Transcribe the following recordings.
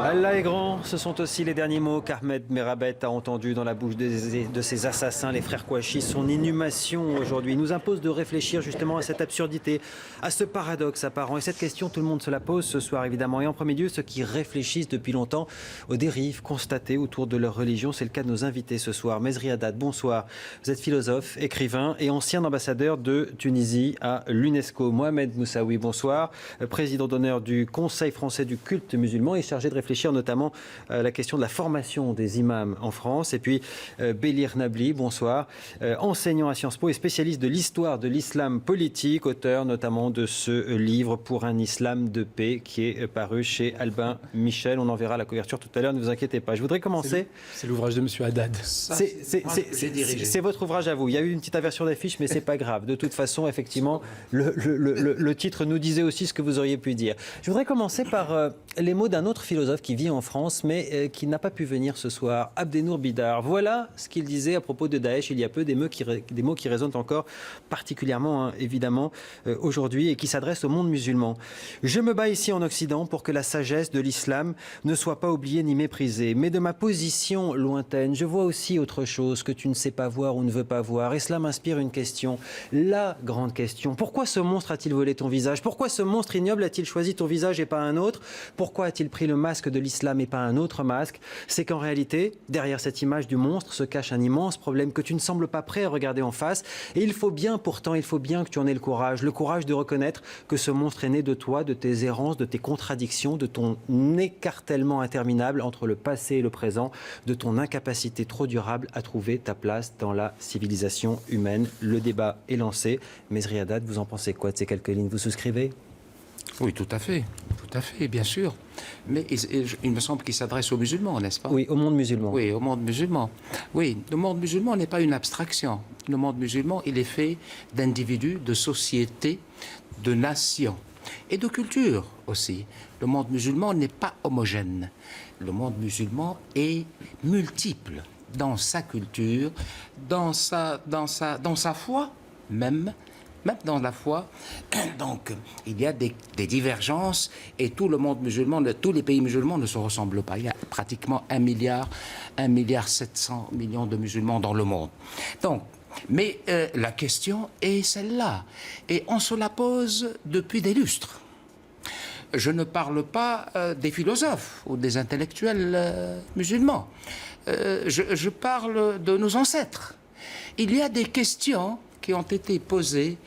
Allah est grand, ce sont aussi les derniers mots qu'Ahmed Merabet a entendus dans la bouche de ses assassins, les frères Kouachi. Son inhumation aujourd'hui nous impose de réfléchir justement à cette absurdité, à ce paradoxe apparent. Et cette question, tout le monde se la pose ce soir évidemment. Et en premier lieu, ceux qui réfléchissent depuis longtemps aux dérives constatées autour de leur religion. C'est le cas de nos invités ce soir. Mezri Haddad, bonsoir. Vous êtes philosophe, écrivain et ancien ambassadeur de Tunisie à l'UNESCO. Mohamed Moussaoui, bonsoir. Président d'honneur du Conseil français du culte musulman et chargé de réfléchir notamment à la question de la formation des imams en France. Et puis Bélir Nabli, bonsoir, enseignant à Sciences Po et spécialiste de l'histoire de l'islam politique, auteur notamment de ce livre Pour un islam de paix qui est paru chez Albin Michel. On en verra la couverture tout à l'heure, ne vous inquiétez pas. Je voudrais commencer. C'est l'ouvrage de M. Haddad. C'est votre ouvrage à vous. Il y a eu une petite inversion d'affiche, mais c'est pas grave. De toute façon, effectivement, le titre nous disait aussi ce que vous auriez pu dire. Je voudrais commencer par les mots d'un autre philosophe qui vit en France, mais qui n'a pas pu venir ce soir, Abdenour Bidar. Voilà ce qu'il disait à propos de Daesh il y a peu, des mots qui résonnent encore particulièrement, évidemment, aujourd'hui, et qui s'adressent au monde musulman. Je me bats ici en Occident pour que la sagesse de l'islam ne soit pas oubliée ni méprisée. Mais de ma position lointaine, je vois aussi autre chose que tu ne sais pas voir ou ne veux pas voir. Et cela m'inspire une question, la grande question. Pourquoi ce monstre a-t-il volé ton visage? Pourquoi ce monstre ignoble a-t-il choisi ton visage et pas un autre? Pourquoi a-t-il pris le masque de l'islam et pas un autre masque? C'est qu'en réalité, derrière cette image du monstre se cache un immense problème que tu ne sembles pas prêt à regarder en face. Et il faut bien que tu en aies le courage de reconnaître que ce monstre est né de toi, de tes errances, de tes contradictions, de ton écartèlement interminable entre le passé et le présent, de ton incapacité trop durable à trouver ta place dans la civilisation humaine. Le débat est lancé. Mezri Haddad, vous en pensez quoi de ces quelques lignes? Vous souscrivez? Oui, tout à fait, bien sûr. Mais il me semble qu'il s'adresse aux musulmans, n'est-ce pas? Oui, au monde musulman. Oui, au monde musulman. Oui, le monde musulman n'est pas une abstraction. Le monde musulman, il est fait d'individus, de sociétés, de nations et de cultures aussi. Le monde musulman n'est pas homogène. Le monde musulman est multiple dans sa culture, dans sa foi même dans la foi. Donc, il y a des divergences et tout le monde musulman, tous les pays musulmans ne se ressemblent pas. Il y a pratiquement 1 milliard 700 millions de musulmans dans le monde. Donc, mais la question est celle-là. Et on se la pose depuis des lustres. Je ne parle pas des philosophes ou des intellectuels musulmans. Je parle de nos ancêtres. Il y a des questions qui ont été posées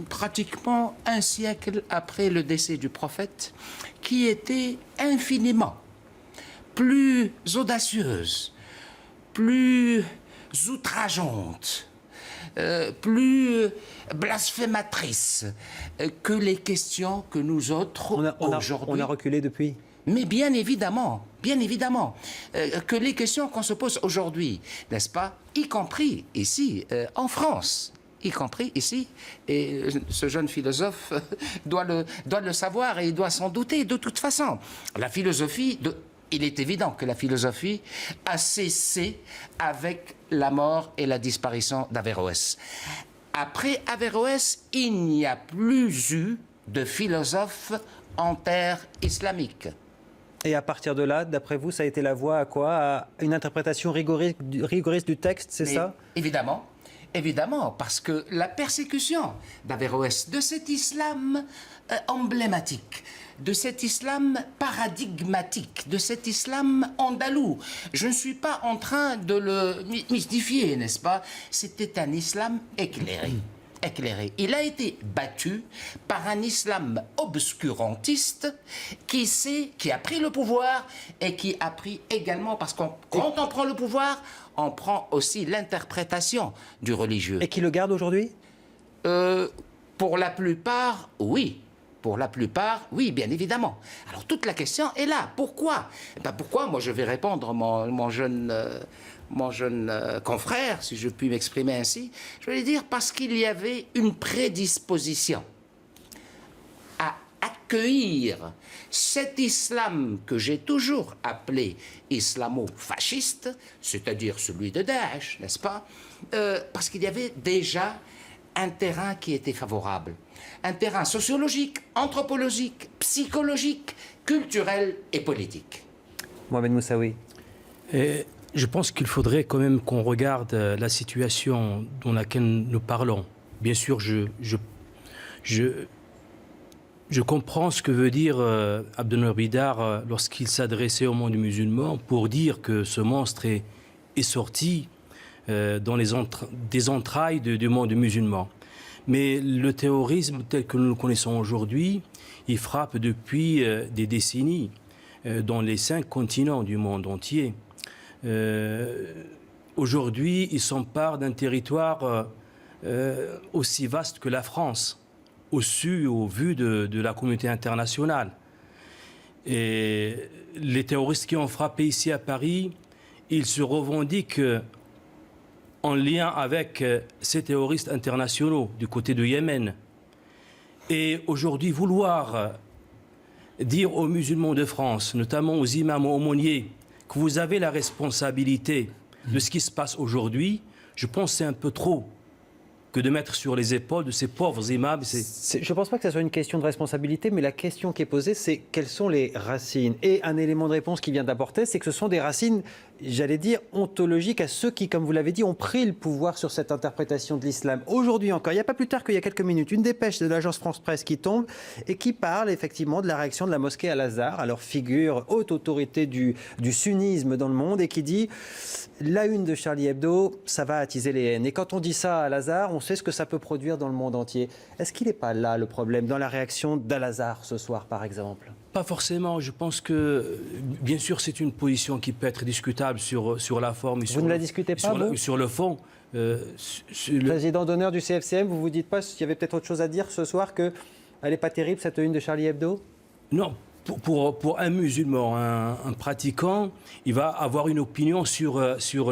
pratiquement un siècle après le décès du prophète, qui étaient infiniment plus audacieuses, plus outrageantes, plus blasphématrices que les questions que nous autres aujourd'hui... On a reculé depuis. Mais bien évidemment, que les questions qu'on se pose aujourd'hui, n'est-ce pas, y compris ici, en France, y compris ici, et ce jeune philosophe doit le savoir et il doit s'en douter de toute façon. La philosophie, il est évident que la philosophie a cessé avec la mort et la disparition d'Averroès. Après Averroès, il n'y a plus eu de philosophe en terre islamique. Et à partir de là, d'après vous, ça a été la voie à quoi? À une interprétation rigoriste du texte, c'est ça? Évidemment, parce que la persécution d'Averroès, de cet islam emblématique, de cet islam paradigmatique, de cet islam andalou, je ne suis pas en train de le mystifier, n'est-ce pas? C'était un islam éclairé. Il a été battu par un islam obscurantiste qui a pris le pouvoir et qui a pris également, parce que quand on prend le pouvoir, on prend aussi l'interprétation du religieux. Et qui le garde aujourd'hui? Pour la plupart, oui. Pour la plupart, oui, bien évidemment. Alors toute la question est là. Pourquoi? Pourquoi? Moi, je vais répondre, mon jeune confrère, si je puis m'exprimer ainsi. Je vais dire parce qu'il y avait une prédisposition à accueillir cet islam que j'ai toujours appelé islamo-fasciste, c'est-à-dire celui de Daesh, n'est-ce pas? Parce qu'il y avait déjà un terrain qui était favorable. Un terrain sociologique, anthropologique, psychologique, culturel et politique. Mohamed Moussaoui. Et je pense qu'il faudrait quand même qu'on regarde la situation dans laquelle nous parlons. Bien sûr, je comprends ce que veut dire Abdelnour Bidar lorsqu'il s'adressait au monde musulman pour dire que ce monstre est sorti dans des entrailles du monde musulman. Mais le terrorisme tel que nous le connaissons aujourd'hui, il frappe depuis des décennies dans les 5 continents du monde entier. Aujourd'hui, il s'empare d'un territoire aussi vaste que la France, au vu de la communauté internationale. Et les terroristes qui ont frappé ici à Paris, ils se revendiquent en lien avec ces terroristes internationaux du côté de Yémen. Et aujourd'hui, vouloir dire aux musulmans de France, notamment aux imams, aux aumôniers, que vous avez la responsabilité de ce qui se passe aujourd'hui, je pense que c'est un peu trop que de mettre sur les épaules de ces pauvres imams. Je ne pense pas que ce soit une question de responsabilité, mais la question qui est posée, c'est quelles sont les racines. Et un élément de réponse qui vient d'apporter, c'est que ce sont des racines, j'allais dire, ontologiques à ceux qui, comme vous l'avez dit, ont pris le pouvoir sur cette interprétation de l'islam. Aujourd'hui encore, il n'y a pas plus tard qu'il y a quelques minutes, une dépêche de l'agence France-Presse qui tombe et qui parle effectivement de la réaction de la mosquée Al-Azhar, alors figure haute autorité du sunnisme dans le monde, et qui dit la une de Charlie Hebdo, ça va attiser les haines. Et quand on dit ça à Al-Azhar, on sait ce que ça peut produire dans le monde entier. Est-ce qu'il n'est pas là le problème, dans la réaction d'Al-Azhar ce soir par exemple ? Pas forcément. Je pense que, bien sûr, c'est une position qui peut être discutable sur la forme. Vous ne la discutez pas, sur le fond. Président d'honneur du CFCM, vous ne vous dites pas qu'il y avait peut-être autre chose à dire ce soir qu'elle n'est pas terrible, cette une de Charlie Hebdo ? Non. Pour un musulman, un pratiquant, il va avoir une opinion sur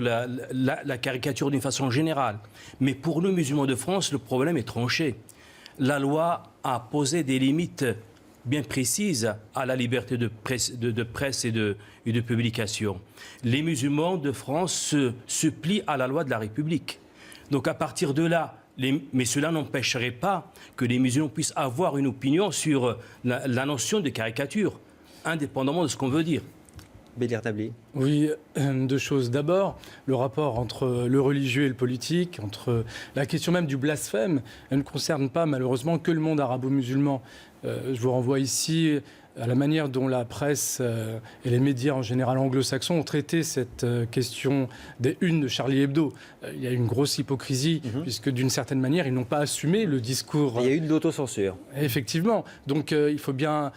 la caricature d'une façon générale. Mais pour nous, musulmans de France, le problème est tranché. La loi a posé des limites bien précises à la liberté de presse et de publication. Les musulmans de France se plient à la loi de la République. Donc à partir de là, mais cela n'empêcherait pas que les musulmans puissent avoir une opinion sur la notion de caricature, indépendamment de ce qu'on veut dire. Bélir Tabli. Oui, 2 choses. D'abord, le rapport entre le religieux et le politique, entre la question même du blasphème, elle ne concerne pas malheureusement que le monde arabo-musulman. Je vous renvoie ici à la manière dont la presse et les médias en général anglo-saxons ont traité cette question des unes de Charlie Hebdo. Il y a une grosse hypocrisie, puisque d'une certaine manière, ils n'ont pas assumé le discours. Il y a eu de l'autocensure. Effectivement. Donc il faut bien...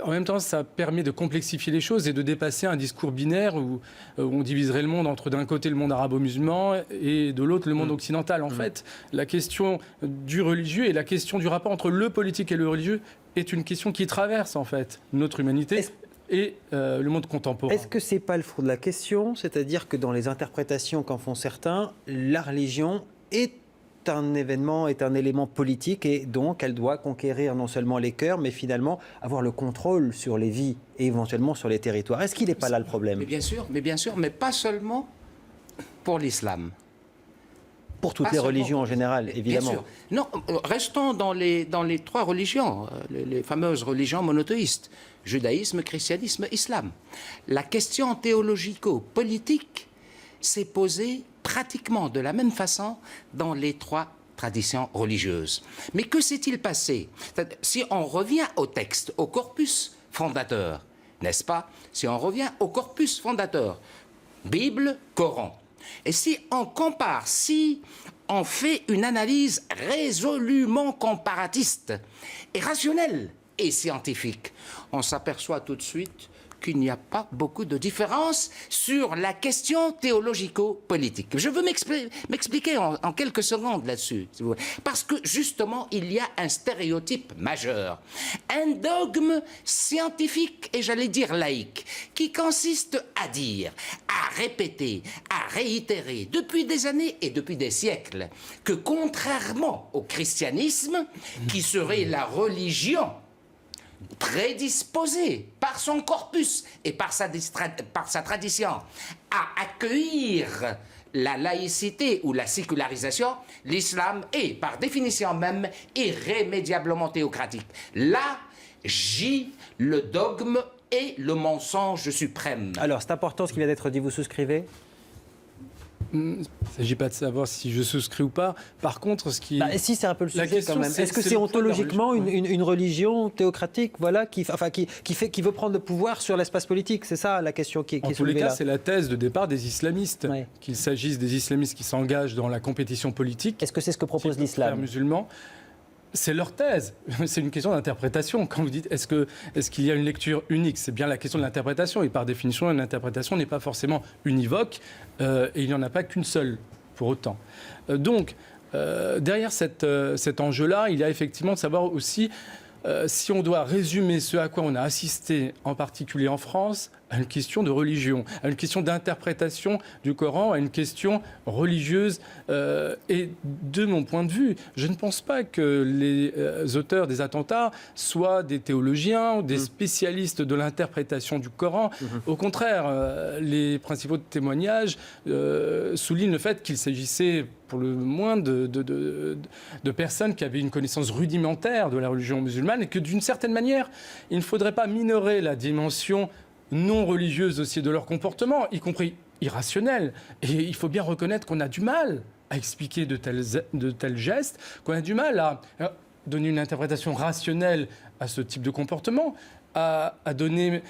en même temps, ça permet de complexifier les choses et de dépasser un discours binaire où on diviserait le monde entre d'un côté le monde arabo-musulman et de l'autre le monde occidental. En fait, la question du religieux et la question du rapport entre le politique et le religieux est une question qui traverse en fait notre humanité et le monde contemporain. Est-ce que c'est pas le fond de la question ? C'est-à-dire que dans les interprétations qu'en font certains, la religion est un événement, est un élément politique, et donc elle doit conquérir non seulement les cœurs, mais finalement avoir le contrôle sur les vies et éventuellement sur les territoires. Est-ce qu'il n'est pas là le problème ? Mais bien sûr, mais pas seulement pour l'islam. Pour toutes les religions en général, évidemment. Bien sûr. Non, restons dans les 3 religions, les fameuses religions monothéistes, judaïsme, christianisme, islam. La question théologico-politique s'est posée pratiquement de la même façon dans les 3 traditions religieuses. Mais que s'est-il passé ? Si on revient au texte, au corpus fondateur, n'est-ce pas ? Si on revient au corpus fondateur, Bible, Coran. Et si on compare, si on fait une analyse résolument comparatiste et rationnelle et scientifique, on s'aperçoit tout de suite qu'il n'y a pas beaucoup de différence sur la question théologico-politique. Je veux m'expliquer en quelques secondes là-dessus, si vous voulez. Parce que justement, il y a un stéréotype majeur, un dogme scientifique et j'allais dire laïque, qui consiste à dire, à répéter, à réitérer depuis des années et depuis des siècles que contrairement au christianisme, qui serait la religion prédisposé par son corpus et par sa tradition à accueillir la laïcité ou la sécularisation, l'islam est, par définition même, irrémédiablement théocratique. Là gît le dogme et le mensonge suprême. Alors, c'est important ce qui vient d'être dit, vous souscrivez ? Il ne s'agit pas de savoir si je souscris ou pas. Par contre, ce qui... si, c'est un peu le sujet question, quand même. Est-ce que c'est ontologiquement une religion théocratique, voilà, qui veut prendre le pouvoir sur l'espace politique? C'est ça la question qui est soulevée là. En tous les cas, c'est la thèse de départ des islamistes. Ouais. Qu'il s'agisse des islamistes qui s'engagent dans la compétition politique. Est-ce que c'est ce que propose l'islam Musulman. C'est leur thèse. C'est une question d'interprétation. Quand vous dites est-ce qu'il y a une lecture unique, c'est bien la question de l'interprétation. Et par définition, une interprétation n'est pas forcément univoque. Et il n'y en a pas qu'une seule, pour autant. Donc, derrière cet enjeu-là, il y a effectivement de savoir aussi si on doit résumer ce à quoi on a assisté, en particulier en France, à une question de religion, à une question d'interprétation du Coran, à une question religieuse. Et de mon point de vue, je ne pense pas que les auteurs des attentats soient des théologiens ou des spécialistes de l'interprétation du Coran. Au contraire, les principaux témoignages soulignent le fait qu'il s'agissait pour le moins de personnes qui avaient une connaissance rudimentaire de la religion musulmane et que d'une certaine manière, il ne faudrait pas minorer la dimension non religieuse aussi de leur comportement, y compris irrationnel. Et il faut bien reconnaître qu'on a du mal à expliquer de tels gestes, qu'on a du mal à donner une interprétation rationnelle à ce type de comportement, à donner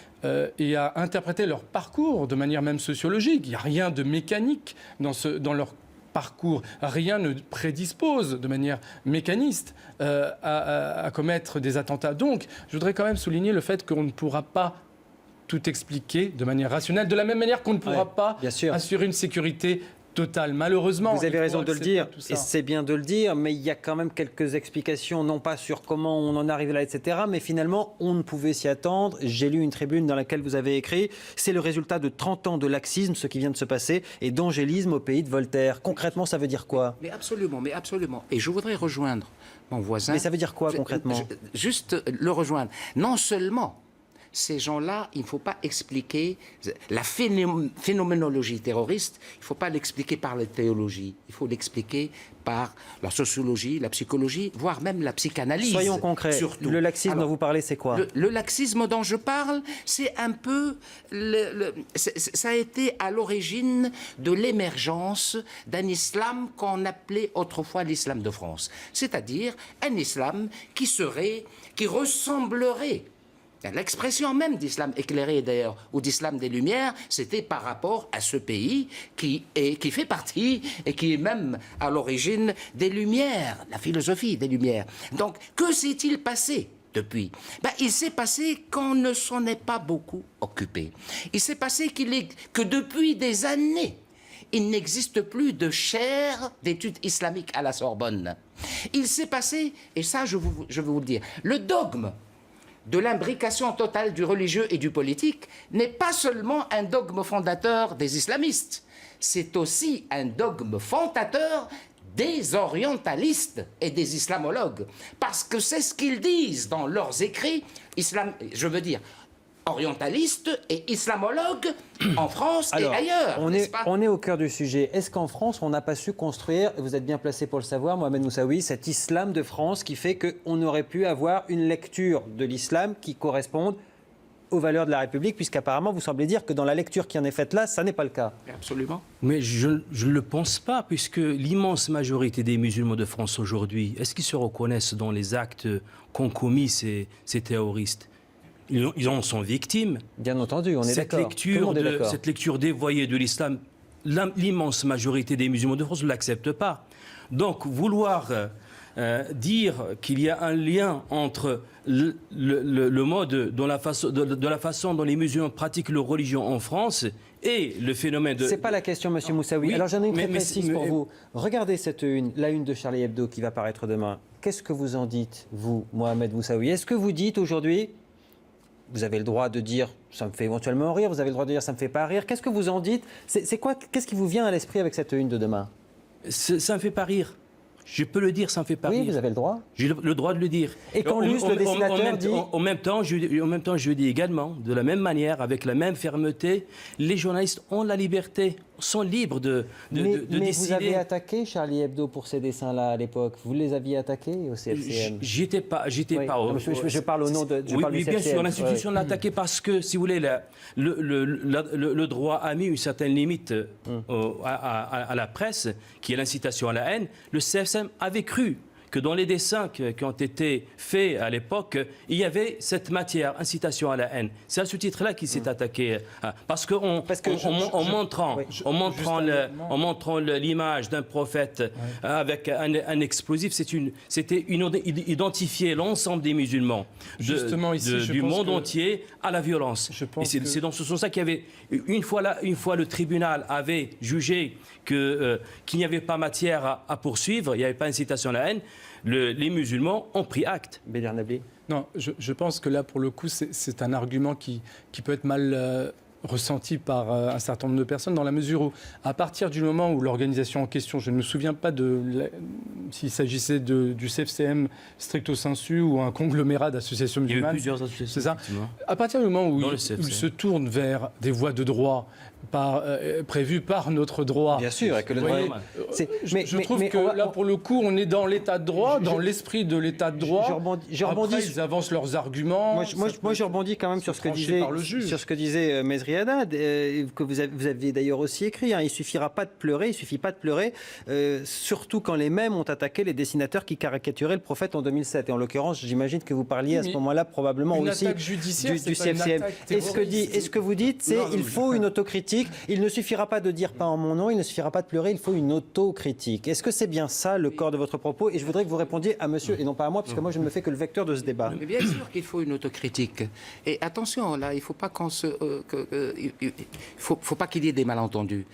et à interpréter leur parcours de manière même sociologique. Il n'y a rien de mécanique dans leur parcours. Rien ne prédispose de manière mécaniste à commettre des attentats. Donc, je voudrais quand même souligner le fait qu'on ne pourra pas tout expliquer de manière rationnelle, de la même manière qu'on ne pourra pas assurer une sécurité totale. Malheureusement, vous avez raison de le dire, et c'est bien de le dire, mais il y a quand même quelques explications, non pas sur comment on en arrive là, etc., mais finalement, on ne pouvait s'y attendre. J'ai lu une tribune dans laquelle vous avez écrit « C'est le résultat de 30 ans de laxisme, ce qui vient de se passer, et d'angélisme au pays de Voltaire ». Concrètement, ça veut dire quoi ? Mais absolument. Et je voudrais rejoindre mon voisin. Mais ça veut dire quoi, concrètement ? Juste le rejoindre. Non seulement ces gens-là, il ne faut pas expliquer la phénoménologie terroriste, il ne faut pas l'expliquer par la théologie, il faut l'expliquer par la sociologie, la psychologie, voire même la psychanalyse. Soyons concrets, surtout. Le laxisme dont vous parlez, c'est quoi ? Le laxisme dont je parle, c'est un peu... ça a été à l'origine de l'émergence d'un islam qu'on appelait autrefois l'islam de France. C'est-à-dire un islam qui ressemblerait... L'expression même d'islam éclairé, d'ailleurs, ou d'islam des Lumières, c'était par rapport à ce pays qui fait partie et qui est même à l'origine des Lumières, la philosophie des Lumières. Donc, que s'est-il passé depuis ? Il s'est passé qu'on ne s'en est pas beaucoup occupé. Il s'est passé que depuis des années, il n'existe plus de chaire d'études islamiques à la Sorbonne. Il s'est passé, et ça je vais vous le dire, le dogme de l'imbrication totale du religieux et du politique n'est pas seulement un dogme fondateur des islamistes, c'est aussi un dogme fondateur des orientalistes et des islamologues. Parce que c'est ce qu'ils disent dans leurs écrits, orientalistes et islamologues en France et ailleurs. On est au cœur du sujet. Est-ce qu'en France, on n'a pas su construire, et vous êtes bien placé pour le savoir, Mohamed Moussaoui, cet islam de France qui fait qu'on aurait pu avoir une lecture de l'islam qui corresponde aux valeurs de la République, puisqu'apparemment, vous semblez dire que dans la lecture qui en est faite là, ça n'est pas le cas. Absolument. Mais je ne le pense pas, puisque l'immense majorité des musulmans de France aujourd'hui, est-ce qu'ils se reconnaissent dans les actes qu'ont commis ces terroristes ? Ils en sont victimes. Bien entendu, on est d'accord. Cette lecture dévoyée de l'islam, l'immense majorité des musulmans de France ne l'acceptent pas. Donc, vouloir dire qu'il y a un lien entre le mode, de la façon dont les musulmans pratiquent leur religion en France et le phénomène de... C'est pas la question, monsieur Moussaoui. Oui, alors j'en ai une très précise pour vous. Regardez la une de Charlie Hebdo qui va paraître demain. Qu'est-ce que vous en dites, vous, Mohamed Moussaoui ? Est-ce que vous dites aujourd'hui... Vous avez le droit de dire ça me fait éventuellement rire, vous avez le droit de dire ça me fait pas rire. Qu'est-ce que vous en dites ? C'est quoi ? Qu'est-ce qui vous vient à l'esprit avec cette une de demain ? Ça me fait pas rire. Je peux le dire, ça me fait pas rire. Oui, vous avez le droit. J'ai le droit de le dire. Et quand Luce, le dessinateur, dit... En même temps, je dis également, de la même manière, avec la même fermeté, les journalistes ont la liberté sont libres de mais décider. Vous avez attaqué Charlie Hebdo pour ces dessins-là à l'époque. Vous les aviez attaqués au CFCM? J'étais pas. Je parle au nom de. Oui, bien sûr, l'institution l'a attaqué parce que, si vous voulez, le droit a mis une certaine limite à la presse, qui est l'incitation à la haine. Le CFCM avait cru que dans les dessins qui ont été faits à l'époque, il y avait cette matière, incitation à la haine. C'est à ce titre-là qu'il s'est attaqué. Parce qu'en montrant l'image d'un prophète avec un explosif, c'était identifier l'ensemble des musulmans du monde entier à la violence. Et c'est dans ce sens-là qu'il y avait, une fois le tribunal avait jugé qu'il n'y avait pas matière à poursuivre, il n'y avait pas incitation à la haine, les musulmans ont pris acte. Bédir Nabli. Non, je pense que là, pour le coup, c'est un argument qui peut être mal ressenti par un certain nombre de personnes, dans la mesure où, à partir du moment où l'organisation en question, je ne me souviens pas s'il s'agissait du CFCM stricto sensu ou un conglomérat d'associations musulmanes. Il y a eu plusieurs associations. C'est ça. À partir du moment où il se tourne vers des voies de droit prévues par notre droit. Bien sûr, et que le droit. Je trouve que là, pour le coup, on est dans l'état de droit, dans l'esprit de l'état de droit. Après, ils avancent leurs arguments. Moi, je rebondis quand même sur ce que disait Mesri Haddad, que vous aviez d'ailleurs aussi écrit. Il ne suffit pas de pleurer, surtout quand les mêmes ont attaqué les dessinateurs qui carituraient le prophète en 2007. Et en l'occurrence, j'imagine que vous parliez à ce moment-là probablement aussi du CFCM. Et ce que vous dites, c'est qu'il faut une autocritique. Il ne suffira pas de dire pas en mon nom, il ne suffira pas de pleurer, il faut une autocritique. Est-ce que c'est bien ça le corps de votre propos? Et je voudrais que vous répondiez à monsieur, et non pas à moi, parce que moi je ne me fais que le vecteur de ce débat. Mais bien sûr qu'il faut une autocritique. Et attention, là, il ne faut pas faut pas qu'il y ait des malentendus.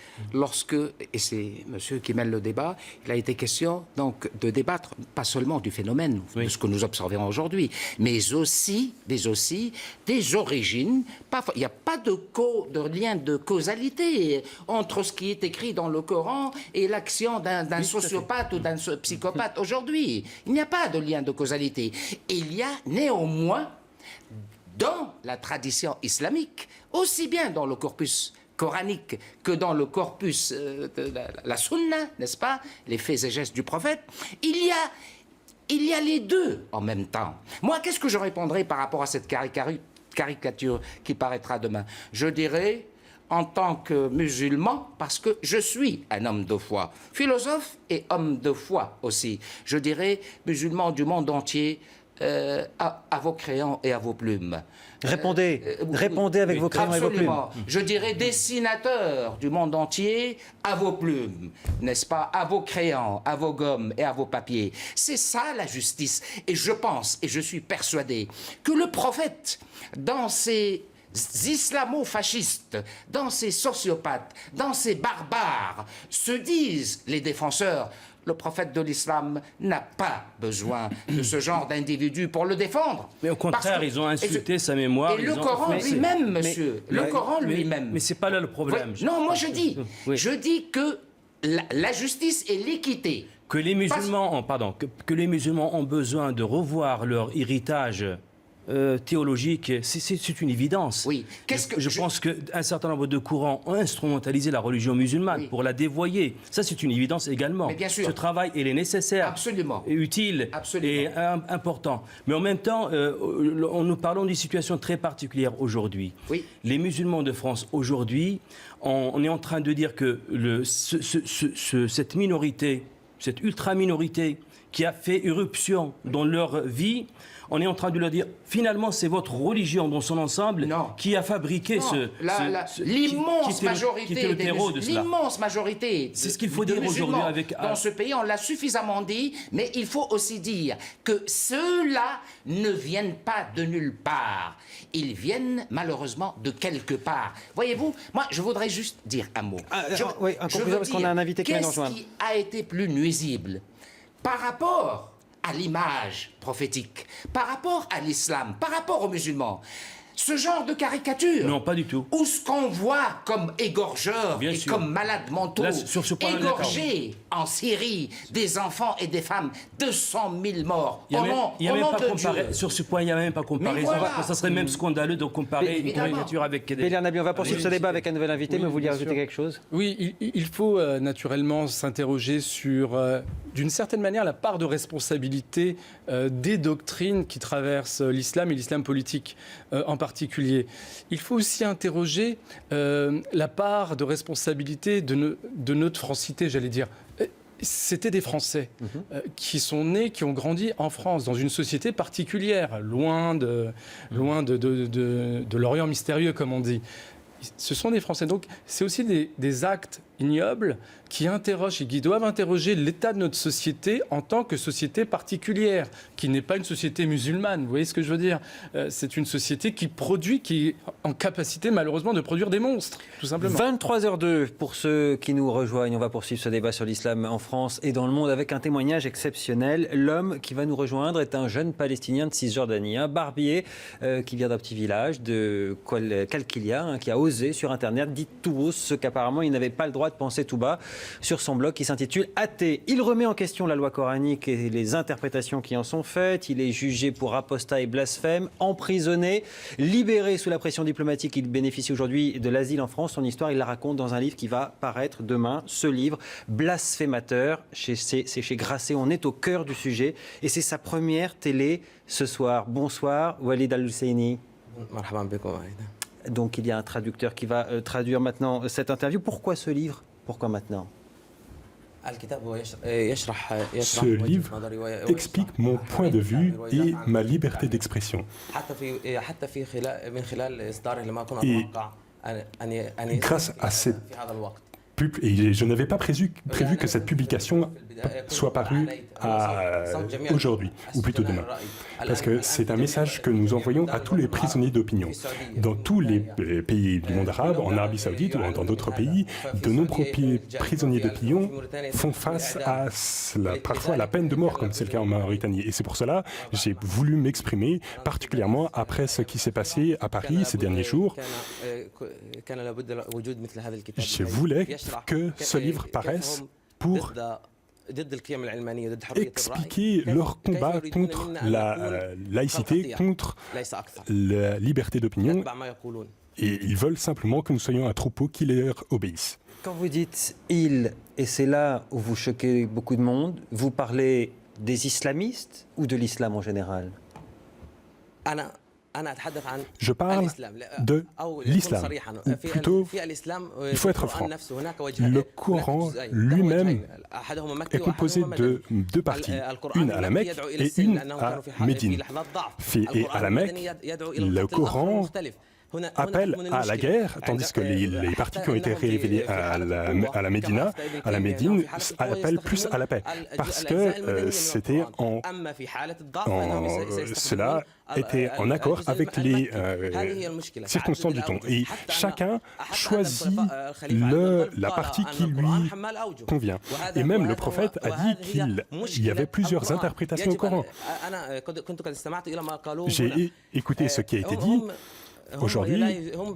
Et c'est monsieur qui mène le débat, il a été question donc de débattre pas seulement du phénomène, de ce que nous observons aujourd'hui, mais aussi des origines. Il n'y a pas de lien de causalité entre ce qui est écrit dans le Coran et l'action d'un sociopathe ou d'un psychopathe aujourd'hui. Il n'y a pas de lien de causalité. Et il y a néanmoins, dans la tradition islamique, aussi bien dans le corpus coranique que dans le corpus de la sunna, n'est-ce pas, les faits et gestes du prophète, il y a les deux en même temps. Moi, qu'est-ce que je répondrai par rapport à cette caricature qui paraîtra demain? Je dirais, en tant que musulman, parce que je suis un homme de foi, philosophe et homme de foi aussi. Je dirais, musulman du monde entier, à vos crayons et à vos plumes. Répondez avec vos crayons et vos plumes. Je dirais dessinateur du monde entier, à vos plumes, n'est-ce pas, à vos crayons, à vos gommes et à vos papiers. C'est ça la justice. Et je pense, et je suis persuadé, que le prophète, dans ses islamo-fascistes, dans ces sociopathes, dans ces barbares, se disent les défenseurs. Le prophète de l'islam n'a pas besoin de ce genre d'individus pour le défendre. Mais au contraire, ils ont insulté sa mémoire. Et le Coran lui-même, monsieur. Le Coran lui-même. Mais c'est pas là le problème. Non, moi je dis que la justice et l'équité. Que les musulmans ont besoin de revoir leur héritage théologique, c'est une évidence. Oui. Je pense qu'un certain nombre de courants ont instrumentalisé la religion musulmane pour la dévoyer. Ça, c'est une évidence également. Mais bien sûr. Ce travail, il est nécessaire, absolument, utile et important. Mais en même temps, nous parlons d'une situation très particulière aujourd'hui. Oui. Les musulmans de France, aujourd'hui, on est en train de dire que cette minorité, cette ultra-minorité qui a fait irruption dans leur vie, on est en train de leur dire, finalement, c'est votre religion dans son ensemble qui a fabriqué l'immense majorité l'immense majorité. C'est ce qu'il faut dire aujourd'hui dans ce pays, on l'a suffisamment dit, mais il faut aussi dire que ceux-là ne viennent pas de nulle part. Ils viennent malheureusement de quelque part. Voyez-vous, moi, je voudrais juste dire un mot. Parce qu'on a un invité qui vient nous rejoindre. Qu'est-ce qui a été plus nuisible par rapport à l'image prophétique, par rapport à l'islam, par rapport aux musulmans? ce genre de caricature. Non, pas du tout. Ou ce qu'on voit comme égorgeurs Bien et sûr. comme malades mentaux, Là, sur ce point, égorger en Syrie des enfants et des femmes, 200 000 morts. Il n'y a même pas comparé, sur ce point, il n'y a même pas comparaison. voilà. Ça serait même scandaleux de comparer une Évidemment. caricature avec des... Bélier Nabi, on va poursuivre ce débat avec un nouvel invité, Oui, mais vous vouliez bien rajouter sûr. quelque chose? Oui, il faut naturellement s'interroger sur, d'une certaine manière, la part de responsabilité des doctrines qui traversent l'islam et l'islam politique en particulier. Il faut aussi interroger la part de responsabilité de notre francité, j'allais dire. C'était des Français qui sont nés, qui ont grandi en France, dans une société particulière, loin de l'Orient mystérieux, comme on dit. Ce sont des Français. Donc, c'est aussi des actes ignobles qui interrogent et qui doivent interroger l'état de notre société en tant que société particulière, qui n'est pas une société musulmane. Vous voyez ce que je veux dire? C'est une société qui produit, qui est en capacité malheureusement de produire des monstres, tout simplement. 23h02 pour ceux qui nous rejoignent. On va poursuivre ce débat sur l'islam en France et dans le monde avec un témoignage exceptionnel. L'homme qui va nous rejoindre est un jeune Palestinien de Cisjordanie, un barbier qui vient d'un petit village de Kalkilia, qui a osé sur Internet, dit tout haut ce qu'apparemment il n'avait pas le droit de penser tout bas sur son blog qui s'intitule Athée. Il remet en question la loi coranique et les interprétations qui en sont faites. Il est jugé pour apostat et blasphème, emprisonné, libéré sous la pression diplomatique. Il bénéficie aujourd'hui de l'asile en France. Son histoire, il la raconte dans un livre qui va paraître demain. Ce livre, Blasphémateur, c'est chez Grasset. On est au cœur du sujet et c'est sa première télé ce soir. Bonsoir, Walid Al-Husseini. Donc il y a un traducteur qui va traduire maintenant cette interview. Pourquoi ce livre? Pourquoi maintenant? Ce livre explique mon point de vue et ma liberté d'expression. Et grâce à cette et je n'avais pas prévu que cette publication soit parue aujourd'hui, ou plutôt demain. Parce que c'est un message que nous envoyons à tous les prisonniers d'opinion. Dans tous les pays du monde arabe, en Arabie Saoudite ou dans d'autres pays, de nombreux prisonniers d'opinion font face à parfois la peine de mort, comme c'est le cas en Mauritanie. Et c'est pour cela que j'ai voulu m'exprimer, particulièrement après ce qui s'est passé à Paris ces derniers jours. Je voulais que ce livre paraisse pour expliquer leur combat contre la laïcité, contre la liberté d'opinion. Et ils veulent simplement que nous soyons un troupeau qui leur obéisse. Quand vous dites « ils », et c'est là où vous choquez beaucoup de monde, vous parlez des islamistes ou de l'islam en général? Je parle de l'islam, ou plutôt, il faut être franc. Le Coran lui-même est composé de deux parties, une à la Mecque et une à Médine. Et à la Mecque, le Coran appelle à la guerre, tandis que les parties qui ont été révélées à la Médine appellent plus à la paix, parce que c'était cela était en accord avec les circonstances du temps. Et chacun choisit la partie qui lui convient. Et même le prophète a dit qu'il y avait plusieurs interprétations au Coran. J'ai écouté ce qui a été dit aujourd'hui, et en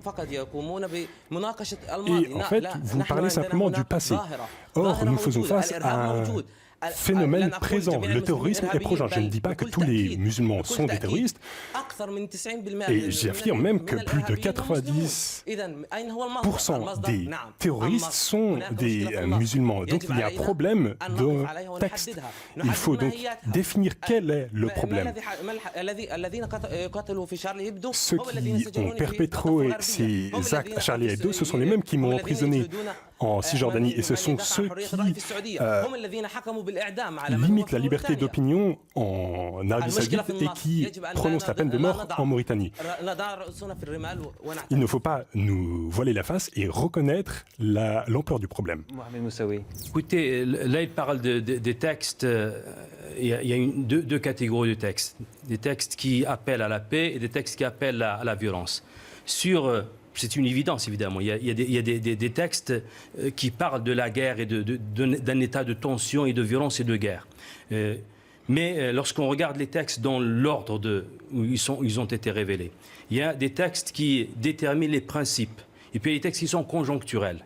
fait, vous parlez simplement du passé. Or, nous faisons face à un phénomène présent. Le terrorisme est présent. Je ne dis pas que tous les musulmans sont des terroristes, et j'affirme même que plus de 90% des terroristes sont des musulmans. Donc il y a un problème de texte. Il faut donc définir quel est le problème. Ceux qui ont perpétré ces actes à Charlie Hebdo, ce sont les mêmes qui m'ont emprisonné en Cisjordanie, et ce sont ceux qui limitent la liberté d'opinion en Arabie Saoudite et qui prononcent la peine de mort en Mauritanie. Il ne faut pas nous voiler la face et reconnaître l'ampleur du problème. Mohamed Moussaoui. Écoutez, là il parle des textes, il y a deux catégories de textes. Des textes qui appellent à la paix et des textes qui appellent à la violence. C'est une évidence, évidemment. Il y a des textes qui parlent de la guerre et d'un état de tension et de violence et de guerre. Mais lorsqu'on regarde les textes dans l'ordre où ils ont été révélés, il y a des textes qui déterminent les principes, et puis il y a des textes qui sont conjoncturels.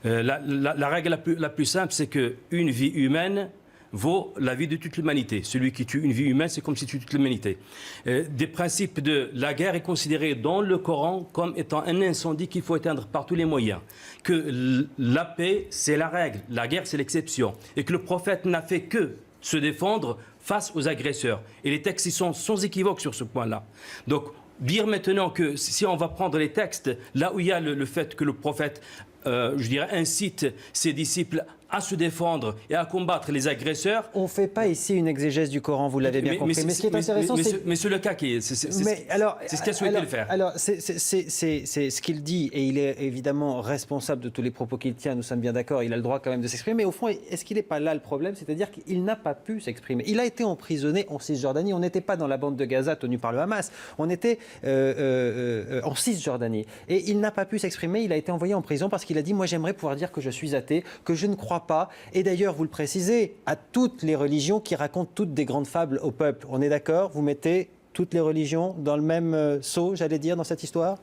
La règle la plus simple, c'est qu'une vie humaine vaut la vie de toute l'humanité. Celui qui tue une vie humaine, c'est comme s'il tue toute l'humanité. Des principes de la guerre est considéré dans le Coran comme étant un incendie qu'il faut éteindre par tous les moyens. Que la paix, c'est la règle, la guerre, c'est l'exception. Et que le prophète n'a fait que se défendre face aux agresseurs. Et les textes, ils sont sans équivoque sur ce point-là. Donc, dire maintenant que si on va prendre les textes, là où il y a le fait que le prophète, je dirais, incite ses disciples à se défendre et à combattre les agresseurs. On ne fait pas ici une exégèse du Coran, vous l'avez bien compris. Mais ce qui est intéressant, c'est... Mais c'est le cas qui est... C'est ce qu'il a souhaité le faire. Alors, c'est ce qu'il dit, et il est évidemment responsable de tous les propos qu'il tient, nous sommes bien d'accord, il a le droit quand même de s'exprimer, mais au fond, est-ce qu'il n'est pas là le problème? C'est-à-dire qu'il n'a pas pu s'exprimer. Il a été emprisonné en Cisjordanie, on n'était pas dans la bande de Gaza tenue par le Hamas, on était en Cisjordanie. Et il n'a pas pu s'exprimer, il a été envoyé en prison parce qu'il a dit, moi j'aimerais pouvoir dire que je suis athée, que je ne crois pas. Et d'ailleurs, vous le précisez, à toutes les religions qui racontent toutes des grandes fables au peuple. On est d'accord? Vous mettez toutes les religions dans le même seau, j'allais dire, dans cette histoire?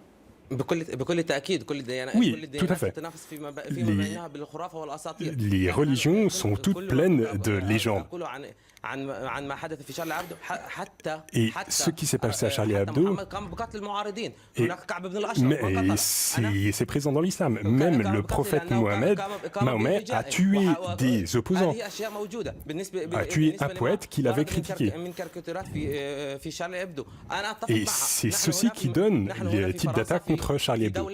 Oui, tout à fait. Les religions sont toutes pleines de légendes. Et ce qui s'est passé à Charlie Hebdo, c'est présent dans l'islam. Même le prophète Mahomet a tué des opposants, a tué un poète qu'il avait critiqué. Et c'est ceci qui donne le type d'attaque contre Charlie Hebdo.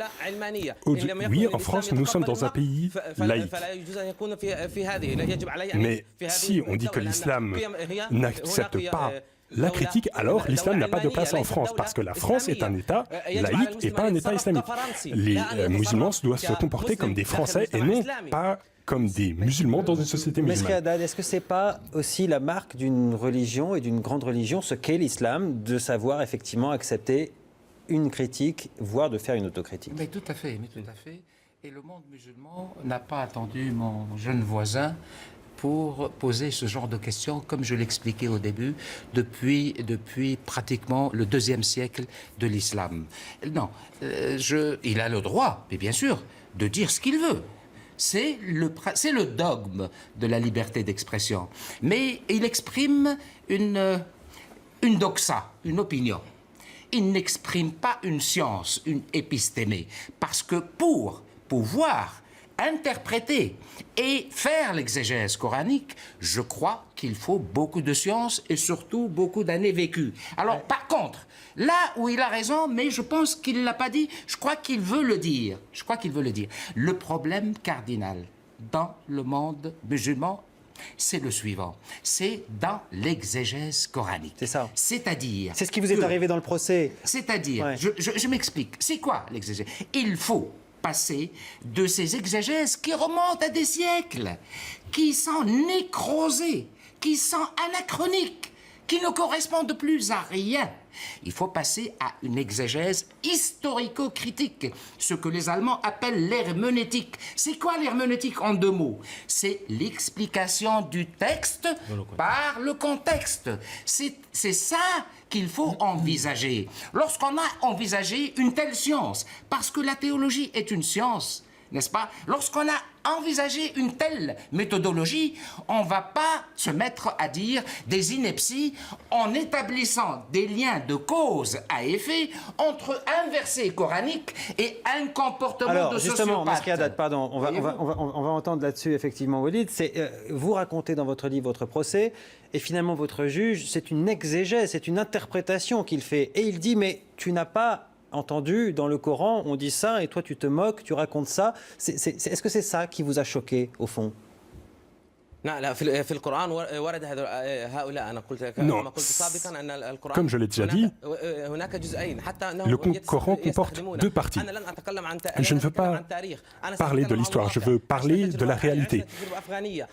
Oui, en France, nous sommes dans un pays laïque. Mais si on dit que l'islam n'accepte pas la critique, alors l'islam n'a pas de place en France, parce que la France est un État laïque et pas un État islamique. Les musulmans doivent se comporter comme des Français et non pas comme des musulmans dans une société musulmane. Mesri Haddad, est-ce que ce n'est pas aussi la marque d'une religion et d'une grande religion, ce qu'est l'islam, de savoir effectivement accepter une critique, voire de faire une autocritique? Mais tout à fait. Et le monde musulman n'a pas attendu mon jeune voisin pour poser ce genre de questions, comme je l'expliquais au début, depuis pratiquement le 2e siècle de l'islam. Non, il a le droit, mais bien sûr, de dire ce qu'il veut. C'est le dogme de la liberté d'expression. Mais il exprime une doxa, une opinion. Il n'exprime pas une science, une épistémée. Parce que pour pouvoir interpréter et faire l'exégèse coranique, je crois qu'il faut beaucoup de science et surtout beaucoup d'années vécues. Alors, par contre, là où il a raison, mais je pense qu'il ne l'a pas dit, je crois qu'il veut le dire. Le problème cardinal dans le monde musulman, c'est le suivant. C'est dans l'exégèse coranique. C'est ça. C'est-à-dire... C'est ce qui vous est arrivé dans le procès. C'est-à-dire, je m'explique. C'est quoi l'exégèse? Il faut passer de ces exégèses qui remontent à des siècles, qui sont nécrosées, qui sont anachroniques, qui ne correspondent plus à rien. Il faut passer à une exégèse historico-critique, ce que les Allemands appellent l'herméneutique. C'est quoi l'herméneutique en 2 mots? C'est l'explication du texte par le contexte. C'est ça qu'il faut envisager. Lorsqu'on a envisagé une telle science, parce que la théologie est une science, n'est-ce pas? Lorsqu'on a envisagé une telle méthodologie, on ne va pas se mettre à dire des inepties en établissant des liens de cause à effet entre un verset coranique et un comportement de sociopathe. Alors justement, Mesri Haddad, pardon, on va entendre là-dessus effectivement Walid. Vous racontez dans votre livre votre procès, et finalement votre juge, c'est une exégèse, c'est une interprétation qu'il fait. Et il dit, mais tu n'as pas entendu dans le Coran, on dit ça, et toi tu te moques, tu racontes ça. Est-ce que c'est ça qui vous a choqué, au fond? Non, comme je l'ai déjà dit, le Coran comporte 2 parties. Je ne veux pas parler de l'histoire, je veux parler de la réalité.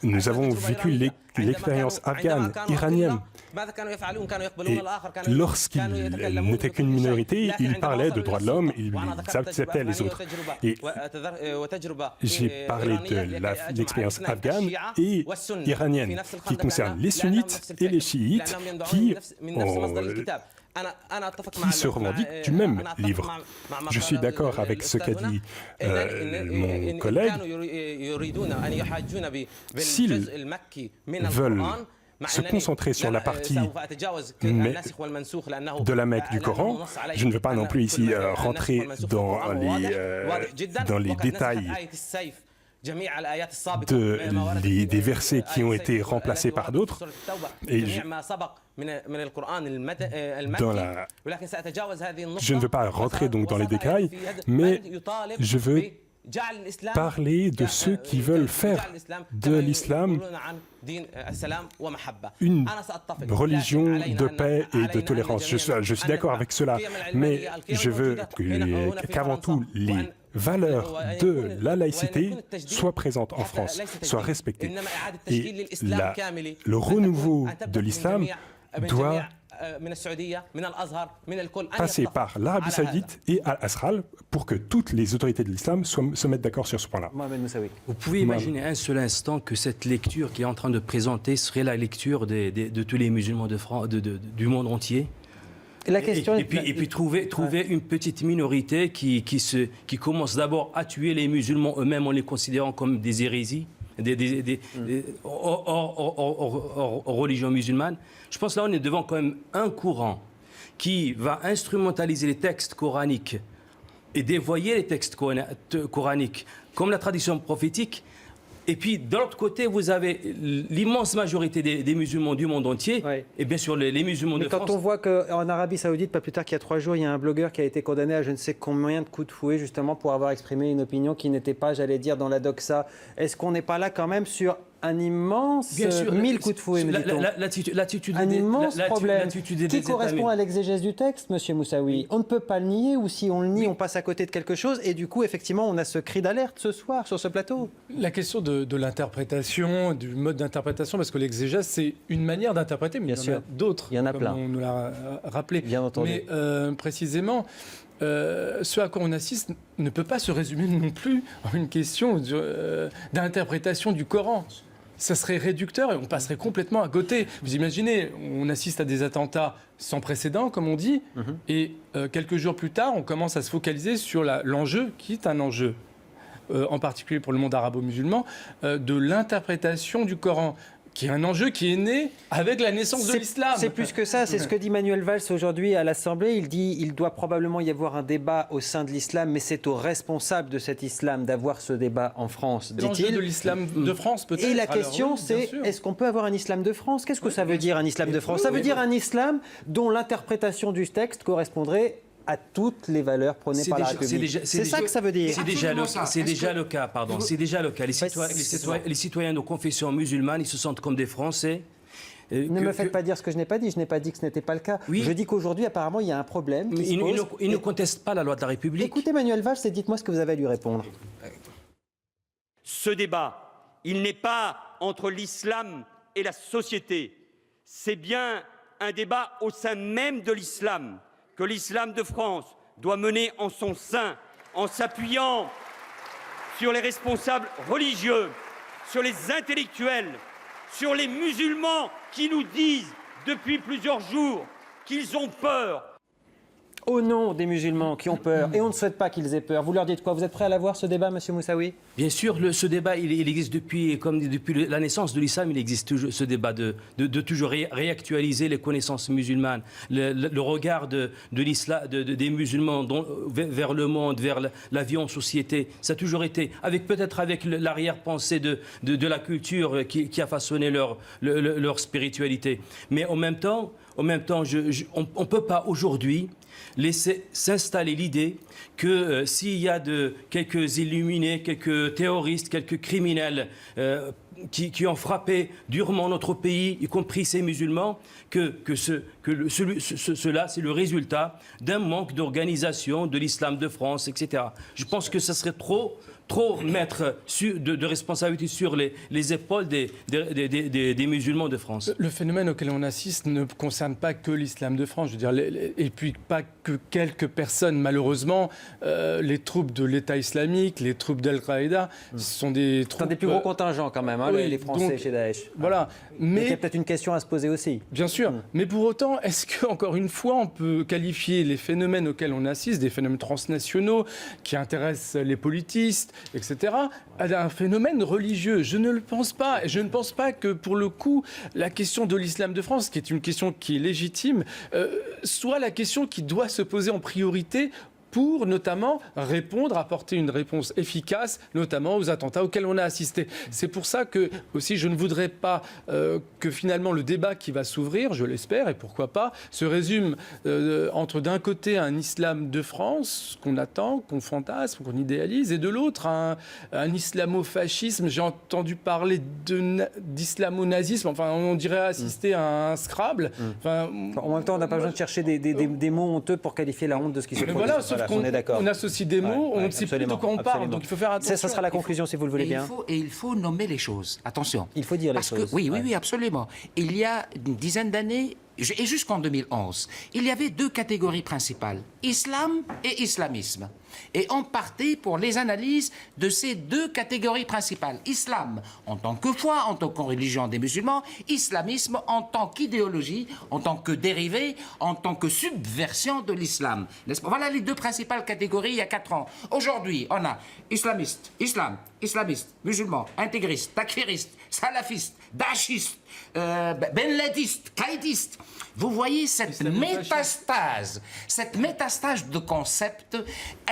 Nous avons vécu l'expérience afghane, iranienne, Et lorsqu'il n'était qu'une minorité, il parlait de droits de l'homme, il acceptait les autres. Et j'ai parlé de l'expérience afghane et iranienne, qui concerne les sunnites et les chiites, qui se revendiquent du même livre. Je suis d'accord avec ce qu'a dit mon collègue. S'ils veulent se concentrer sur la partie de la Mecque du Coran, je ne veux pas non plus ici rentrer dans les détails des versets qui ont été remplacés par d'autres. Et je ne veux pas rentrer donc dans les détails, mais je veux parler de ceux qui veulent faire de l'islam une religion de paix et de tolérance. Je suis d'accord avec cela, mais je veux qu'avant tout les valeurs de la laïcité soient présentes en France, soient respectées. Et le renouveau de l'islam doit passer par l'Arabie Saoudite et Al-Azhar pour que toutes les autorités de l'islam se mettent d'accord sur ce point-là. Vous pouvez imaginer un seul instant que cette lecture qui est en train de présenter serait la lecture de tous les musulmans du monde entier? La question et puis trouver une petite minorité qui commence d'abord à tuer les musulmans eux-mêmes en les considérant comme des hérésies, hors religion musulmane. Je pense que là on est devant quand même un courant qui va instrumentaliser les textes coraniques et dévoyer les textes coraniques comme la tradition prophétique. Et puis, de l'autre côté, vous avez l'immense majorité des musulmans du monde entier, et bien sûr les musulmans de France. Quand on voit qu'en Arabie Saoudite, pas plus tard qu'il y a 3 jours, il y a un blogueur qui a été condamné à je ne sais combien de coups de fouet, justement, pour avoir exprimé une opinion qui n'était pas, j'allais dire, dans la doxa. Est-ce qu'on n'est pas là quand même sur un immense 1000 coups de fouet, me dit-on. Un immense problème qui correspond à l'exégèse du texte, monsieur Moussaoui. On ne peut pas le nier, ou si on le nie, on passe à côté de quelque chose, et du coup, effectivement, on a ce cri d'alerte ce soir, sur ce plateau. La question de l'interprétation, du mode d'interprétation, parce que l'exégèse, c'est une manière d'interpréter, mais il y en a d'autres. Il y en a plein. On nous l'a rappelé. Bien entendu. Mais précisément, ce à quoi on assiste ne peut pas se résumer non plus en une question d'interprétation du Coran. Ça serait réducteur et on passerait complètement à côté. Vous imaginez, on assiste à des attentats sans précédent, comme on dit, et quelques jours plus tard, on commence à se focaliser sur l'enjeu, qui est un enjeu, en particulier pour le monde arabo-musulman, de l'interprétation du Coran, qui est un enjeu qui est né avec la naissance de l'islam. C'est plus que ça, c'est ce que dit Manuel Valls aujourd'hui à l'Assemblée. Il dit qu'il doit probablement y avoir un débat au sein de l'islam, mais c'est aux responsables de cet islam d'avoir ce débat en France, dit-il. L'enjeu de l'islam de France, peut-être. Et la question, c'est, est-ce qu'on peut avoir un islam de France? Qu'est-ce que ça veut dire, un islam de France? Ça veut dire un islam dont l'interprétation du texte correspondrait à toutes les valeurs prônées par la République. C'est ça que ça veut dire. C'est déjà le cas, pardon. C'est déjà le cas. Les citoyens de confession musulmane, ils se sentent comme des Français. Ne me faites pas dire ce que je n'ai pas dit. Je n'ai pas dit que ce n'était pas le cas. Oui. Je dis qu'aujourd'hui, apparemment, il y a un problème. Ils ne contestent pas la loi de la République. Écoutez Manuel Valls et dites-moi ce que vous avez à lui répondre. Ce débat, il n'est pas entre l'islam et la société. C'est bien un débat au sein même de l'islam, que l'islam de France doit mener en son sein, en s'appuyant sur les responsables religieux, sur les intellectuels, sur les musulmans qui nous disent depuis plusieurs jours qu'ils ont peur. Au nom des musulmans qui ont peur, et on ne souhaite pas qu'ils aient peur, vous leur dites quoi? Vous êtes prêt à l'avoir, ce débat, monsieur Moussaoui? Bien sûr, ce débat, il existe depuis la naissance de l'islam, il existe toujours ce débat de toujours réactualiser les connaissances musulmanes, le regard des musulmans vers le monde, vers la vie en société. Ça a toujours été, peut-être avec l'arrière-pensée de la culture qui a façonné leur spiritualité. Mais en même temps, on ne peut pas aujourd'hui laisser s'installer l'idée que s'il y a quelques illuminés, quelques terroristes, quelques criminels qui ont frappé durement notre pays, y compris ces musulmans, cela, c'est le résultat d'un manque d'organisation de l'islam de France, etc. Je pense que ce serait trop mettre de responsabilité sur les épaules des musulmans de France. Le phénomène auquel on assiste ne concerne pas que l'islam de France, je veux dire, et puis pas que quelques personnes, malheureusement. Les troupes de l'État islamique, les troupes d'Al-Qaïda, ce sont des troupes... C'est un des plus gros contingents quand même, hein, oui, les Français donc, chez Daesh. Voilà. Mais il y a peut-être une question à se poser aussi. Bien sûr, mais pour autant, est-ce qu'encore une fois, on peut qualifier les phénomènes auxquels on assiste, des phénomènes transnationaux qui intéressent les politistes, etc., à un phénomène religieux? Je ne le pense pas. Et je ne pense pas que, pour le coup, la question de l'islam de France, qui est une question qui est légitime, soit la question qui doit se poser en priorité pour notamment apporter une réponse efficace, notamment aux attentats auxquels on a assisté. C'est pour ça que, aussi, je ne voudrais pas que finalement le débat qui va s'ouvrir, je l'espère, et pourquoi pas, se résume entre d'un côté un islam de France qu'on attend, qu'on fantasme, qu'on idéalise, et de l'autre un islamo-fascisme. J'ai entendu parler d'islamo-nazisme, enfin on dirait assister à un Scrabble. Enfin, en même temps, on n'a pas besoin de chercher des mots honteux pour qualifier la honte de ce qui se produit. Voilà, sauf qu'on associe des mots, on ne sait plus de quoi on parle, donc il faut faire attention. Ça sera la conclusion, si vous le voulez bien. Il faut nommer les choses, attention. Il faut dire les choses. Oui, absolument. Il y a une dizaine d'années, et jusqu'en 2011, il y avait deux catégories principales, islam et islamisme. Et on partait pour les analyses de ces deux catégories principales. Islam en tant que foi, en tant que religion des musulmans, islamisme en tant qu'idéologie, en tant que dérivé, en tant que subversion de l'islam. Voilà les deux principales catégories il y a 4 ans. Aujourd'hui, on a islamiste, musulman, intégriste, takfiriste, salafiste, dachiste, benladiste, qaïdiste. Vous voyez cette métastase de concepts,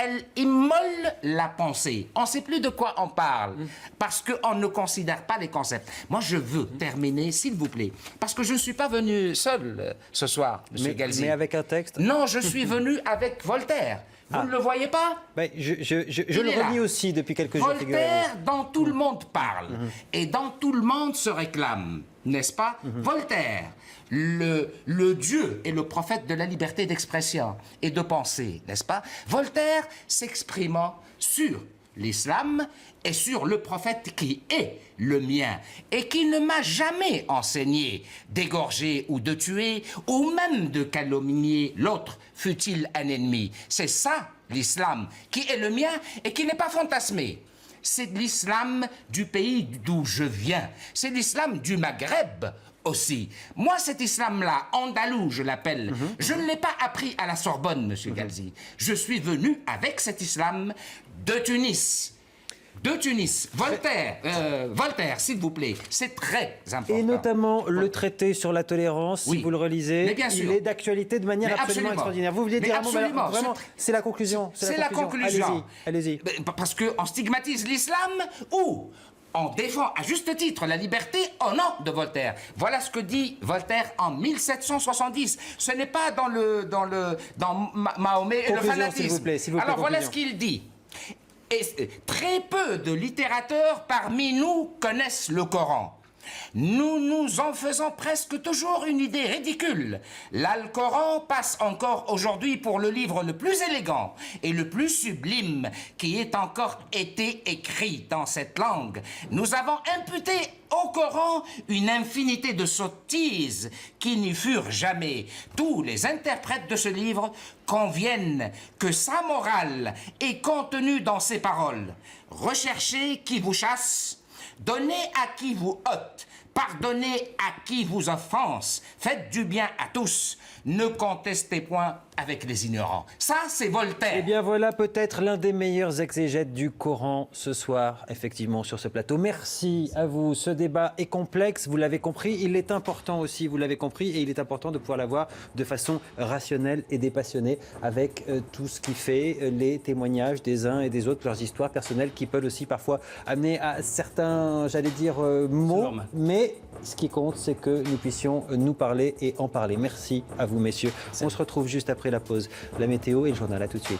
elle immole la pensée. On ne sait plus de quoi on parle, parce qu'on ne considère pas les concepts. Moi, je veux terminer, s'il vous plaît, parce que je ne suis pas venu seul ce soir, M. Galzi. Mais avec un texte? Non, je suis venu avec Voltaire. Vous ne le voyez pas? Je le relis aussi depuis quelques jours. Voltaire, dont tout le monde parle, et dont tout le monde se réclame, n'est-ce pas? Voltaire, le Dieu et le prophète de la liberté d'expression et de pensée, n'est-ce pas? Voltaire s'exprimant sur l'islam et sur le prophète qui est le mien et qui ne m'a jamais enseigné d'égorger ou de tuer ou même de calomnier l'autre, fût-il un ennemi. C'est ça l'islam qui est le mien et qui n'est pas fantasmé. C'est l'islam du pays d'où je viens. C'est l'islam du Maghreb aussi. Moi, cet islam-là, andalou, je l'appelle, je ne l'ai pas appris à la Sorbonne, Monsieur Galzi. Je suis venu avec cet islam de Tunis. Voltaire, s'il vous plaît, c'est très important. Et notamment le traité sur la tolérance, si vous le relisez, il est d'actualité de manière absolument extraordinaire. Vous vouliez dire un mot, vraiment, c'est la conclusion. C'est la conclusion. Allez-y. Parce qu'on stigmatise l'islam ou on défend à juste titre la liberté au nom de Voltaire. Voilà ce que dit Voltaire en 1770. Ce n'est pas dans Mahomet et le fanatisme. S'il vous plaît, alors voilà ce qu'il dit. Et très peu de littérateurs parmi nous connaissent le Coran. Nous nous en faisons presque toujours une idée ridicule. L'Alcoran passe encore aujourd'hui pour le livre le plus élégant et le plus sublime qui ait encore été écrit dans cette langue. Nous avons imputé au Coran une infinité de sottises qui n'y furent jamais. Tous les interprètes de ce livre conviennent que sa morale est contenue dans ces paroles. Recherchez qui vous chasse, donnez à qui vous ôte, pardonnez à qui vous offense, faites du bien à tous, ne contestez point avec les ignorants. Ça, c'est Voltaire. Eh bien voilà peut-être l'un des meilleurs exégètes du Coran ce soir, effectivement, sur ce plateau. Merci à vous. Ce débat est complexe, vous l'avez compris. Il est important aussi, vous l'avez compris, et il est important de pouvoir l'avoir de façon rationnelle et dépassionnée avec tout ce qui fait les témoignages des uns et des autres, leurs histoires personnelles qui peuvent aussi parfois amener à certains, j'allais dire, mots. Mais ce qui compte, c'est que nous puissions nous parler et en parler. Merci à vous, messieurs. On se retrouve juste après la pause. La météo et le journal. À tout de suite.